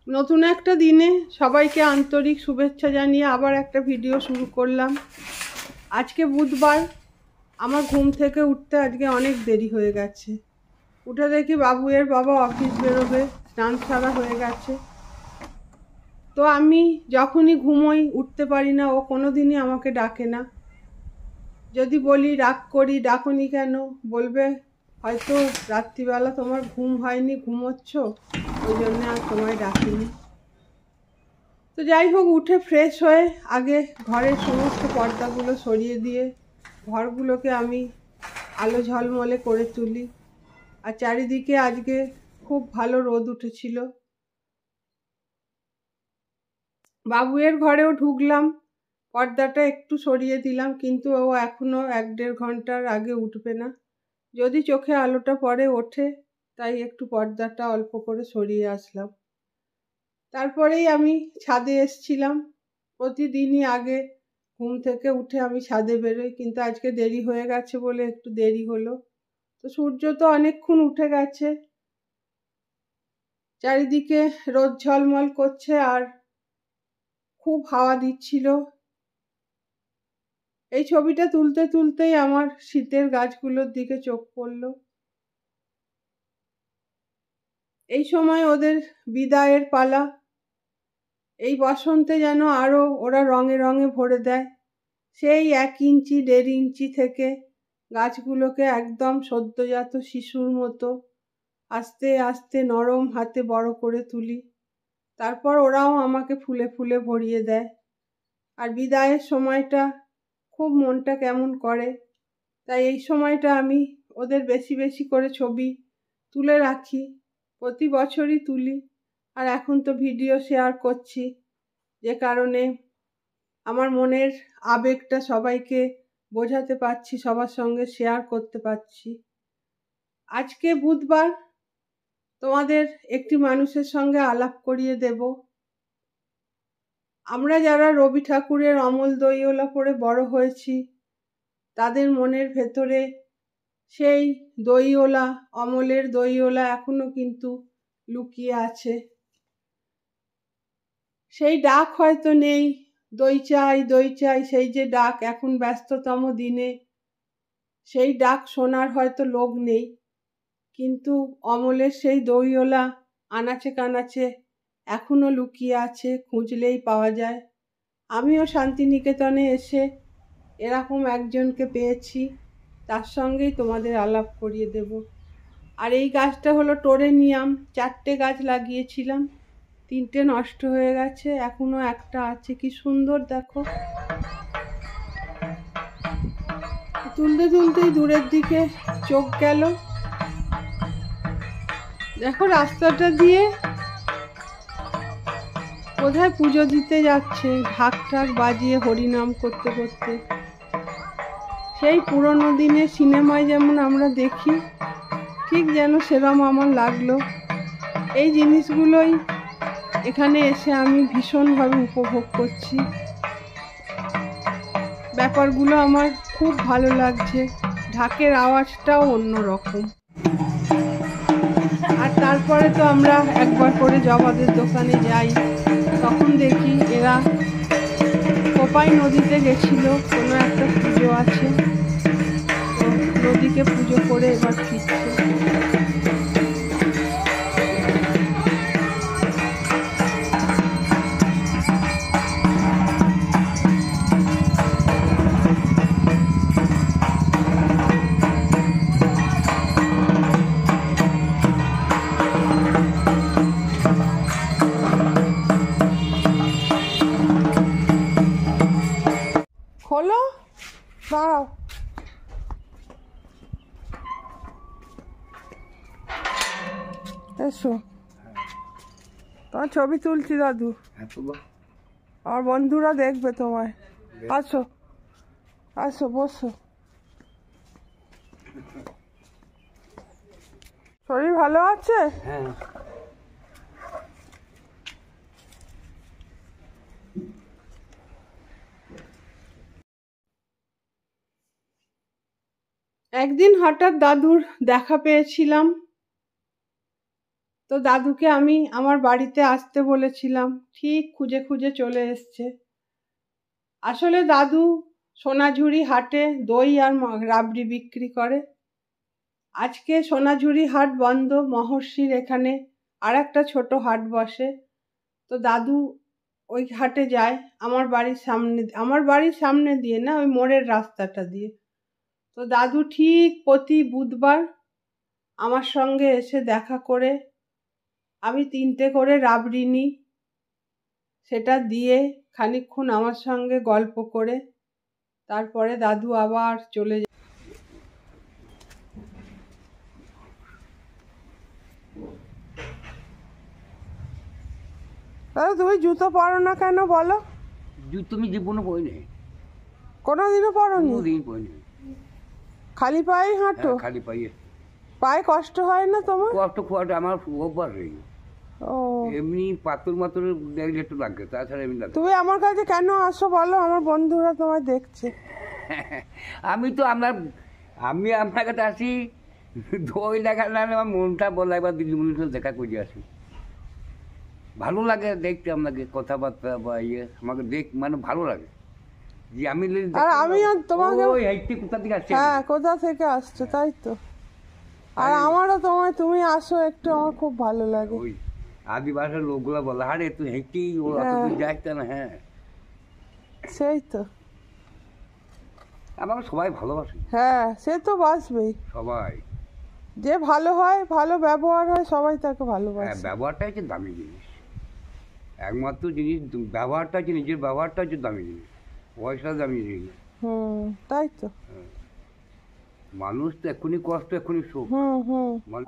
নতুন একটা দিনে সবাইকে আন্তরিক শুভেচ্ছা জানিয়ে আবার একটা ভিডিও শুরু করলাম। আজকে বুধবার, আমার ঘুম থেকে উঠতে আজকে অনেক দেরি হয়ে গেছে। উঠে দেখি বাবুয়ের বাবা অফিস বেরোবে, স্নান সারা হয়ে গেছে। তো আমি যখনই ঘুমোই উঠতে পারি না, ও কোনো দিনই আমাকে ডাকে না। যদি বলি রাগ করি, ডাকনি কেন, বলবে হয়তো রাত্রিবেলা তোমার ঘুম হয়নি, ঘুমোচ্ছ, ওই জন্য আর তোমায় ডাকিনি। তো যাই হোক, উঠে ফ্রেশ হয়ে আগে ঘরের সমস্ত পর্দাগুলো সরিয়ে দিয়ে ঘরগুলোকে আমি আলো ঝলমলে করে তুলি। আর চারিদিকে আজকে খুব ভালো রোদ উঠেছিল। বাবুয়ের ঘরেও ঢুকলাম, পর্দাটা একটু সরিয়ে দিলাম, কিন্তু ও এখনো 1-1.5 ঘন্টার আগে উঠবে না। যদি চোখে আলোটা পড়ে ওঠে, তাই একটু পর্দাটা অল্প করে সরিয়ে আসলাম। তারপরেই আমি ছাদে এসছিলাম। প্রতিদিনই আগে ঘুম থেকে উঠে আমি ছাদে বেরোই, কিন্তু আজকে দেরি হয়ে গেছে বলে একটু দেরি হলো। তো সূর্য তো অনেকক্ষণ উঠে গেছে, চারিদিকে রোদ ঝলমল করছে আর খুব হাওয়া দিচ্ছিল। এই ছবিটা তুলতে তুলতেই আমার শীতের গাছগুলোর দিকে চোখ পড়ল। এই সময় ওদের বিদায়ের পালা। এই বসন্তে যেন আরো ওরা রঙে রঙে ভরে দেয়। সেই 1 ইঞ্চি 1.5 ইঞ্চি থেকে গাছগুলোকে একদম সদ্যজাত শিশুর মতো আস্তে আস্তে নরম হাতে বড় করে তুলি। তারপর ওরাও আমাকে ফুলে ফুলে ভরিয়ে দেয়। আর বিদায়ের সময়টা খুব মনটা কেমন করে। তাই এই সময়টা আমি ওদের বেশি বেশি করে ছবি তুলে রাখি, প্রতি বছরই তুলি। আর এখন তো ভিডিও শেয়ার করছি, যে কারণে আমার মনের আবেগটা সবাইকে বোঝাতে পারছি, সবার সঙ্গে শেয়ার করতে পারছি। আজকে বুধবার, তোমাদের একটি মানুষের সঙ্গে আলাপ করিয়ে দেব। আমরা যারা রবি ঠাকুরের অমল দইওলা পড়ে বড় হয়েছি, তাদের মনের ভেতরে সেই দইওলা, অমলের দইওলা এখনো কিন্তু লুকিয়ে আছে। সেই ডাক হয়তো নেই, দই চাই দই চাই, সেই যে ডাক এখন ব্যস্ততম দিনে সেই ডাক শোনার হয়তো লোক নেই, কিন্তু অমলের সেই দইওলা আনাচে কানাচে এখনো লুকিয়ে আছে, খুঁজলেই পাওয়া যায়। আমিও শান্তিনিকেতনে এসে এরকম একজনকে পেয়েছি, তার সঙ্গেই তোমাদের আলাপ করিয়ে দেব। আর এই গাছটা হলো টোরেনিয়াম। 4টে গাছ লাগিয়েছিলাম, 3টে নষ্ট হয়ে গেছে, এখনো একটা আছে। কি সুন্দর দেখো। তুলতে তুলতেই দূরের দিকে চোখ গেল, দেখো রাস্তাটা দিয়ে কোথায় পুজো দিতে যাচ্ছে, ঢাক ঢাক বাজিয়ে হরিনাম করতে করতে। সেই পুরনো দিনের সিনেমায় যেমন আমরা দেখি, ঠিক যেন সেরম আমার লাগলো। এই জিনিসগুলোই এখানে এসে আমি ভীষণভাবে উপভোগ করছি। ব্যাপারগুলো আমার খুব ভালো লাগছে। ঢাকের আওয়াজটাও অন্যরকম। আর তারপরে তো আমরা একবার করে জবাদের দোকানে যাই, তখন দেখি এরা কোপাই নদীতে গেছিল, কোনো একটা পুজো আছে, তো নদীকে পুজো করে এবার ফিরছে। খোলো, দাঁড়াও। এসো, তোমার ছবি তুলছি দাদু, আর বন্ধুরা দেখবে তোমায়। আসো আসো, বসো। শরীর ভালো আছে? হ্যাঁ। একদিন হঠাৎ দাদুর দেখা পেয়েছিলাম, তো দাদুকে আমি আমার বাড়িতে আসতে বলেছিলাম, ঠিক খুঁজে খুঁজে চলে এসছে। আসলে দাদু সোনাঝুরি হাটে দই আর রাবড়ি বিক্রি করে। আজকে সোনাঝুরি হাট বন্ধ, মহর্ষির এখানে আর একটা ছোট হাট বসে। তো দাদু ওই হাটে যায় আমার বাড়ির সামনে দিয়ে না, ওই মোড়ের রাস্তাটা দিয়ে। তো দাদু ঠিক প্রতি বুধবার আমার সঙ্গে এসে দেখা করে, আমি 3টে করে রাবড়ি নিই, সেটা দিয়ে খানিকক্ষণ আমার সঙ্গে গল্প করে তারপরে দাদু আবার চলে যায়। দাদা তুমি জুতো পরো না কেন বলো? জুতো আমি জীবনে পরিনি, কোনোদিনও পরোনি? কোনোদিন পরিনি। খালি পায়ে হাঁটো? খালি পায়ে। পায়ে কষ্ট হয় না তোমার? কষ্ট খোয়াটা আমার অভ্যাস নেই। ও, এমনি পাথর মাথর দেখলে একটু লাগে, তাছাড়া এমনি লাগে। তুমি আমার কাছে কেন আসো বলো? আমার বন্ধুরা তোমায় দেখছে। আমি আপনার কাছে আসি দই দেখা না, আমার মনটা বলা একবার দিদিমণির সাথে দেখা করে আসি। ভালো লাগে দেখতে আপনাকে, কথাবার্তা বা ইয়ে আমাকে মানে ভালো লাগে যে আমি তোমাকে কোথা থেকে আসছি। হ্যাঁ, কোথা থেকে আসছো তাই তো। আর আমারও তুমি আসো একটু, আমার খুব ভালো লাগে। ওই আদিবাসীর লোকগুলা বলে, আরে তুই হেঁটেই যাইতে না। হ্যাঁ সেই তো, আমাকে সবাই ভালোবাসে। হ্যাঁ সে তো বাসবেই, সবাই যে ভালো হয়, ভালো ব্যবহার হয়, সবাই তাকে ভালোবাসে। হ্যাঁ, ব্যবহারটা হচ্ছে দামি জিনিস, একমাত্র জিনিস ব্যবহারটা হচ্ছে, নিজের ব্যবহারটা হচ্ছে দামি জিনিস, পয়সা দামি জিনিস। তাই তো। মানুষ তো এক্ষুনি কষ্ট, এক্ষুনি সুখ।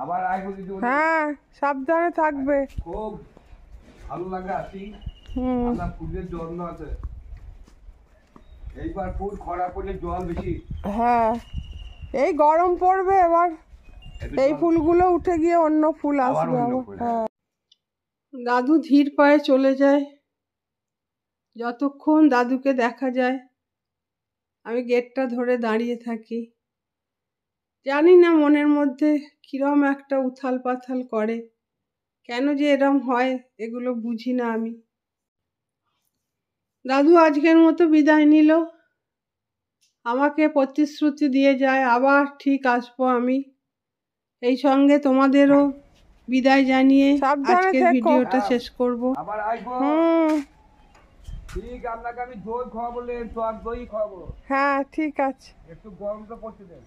আবার হ্যাঁ, সাবধানে থাকবে। খুব ভালো লাগে আসি, আপনার ফুলের যত্ন আছে। এইবার ফুল খরা পড়লে জল বেশি। হ্যাঁ, এই গরম পড়বে এবার, এই ফুলগুলো উঠে গিয়ে অন্য ফুল আসবে আবার। হ্যাঁ, দাদু ধীর পায়ে চলে যায়। যতক্ষণ দাদুকে দেখা যায় আমি গেটটা ধরে দাঁড়িয়ে থাকি। জানি না মনের মধ্যে কিরম একটা উথাল পাথাল করে, কেন যে এরম হয় এগুলো বুঝি না আমি। দাদু আজকের মতো বিদায় নিল, আমাকে প্রতিশ্রুতি দিয়ে যায় আবার ঠিক আসবো আমি। এই সঙ্গে তোমাদেরও বিদায় জানিয়ে আজকের ভিডিওটা শেষ করব। আবার আসবো। ঠিক, আপনাকে আমি দই খাওয়াবো, টক দই খাওয়াবো। হ্যাঁ ঠিক আছে, একটু গরমটা পড়তে দেন।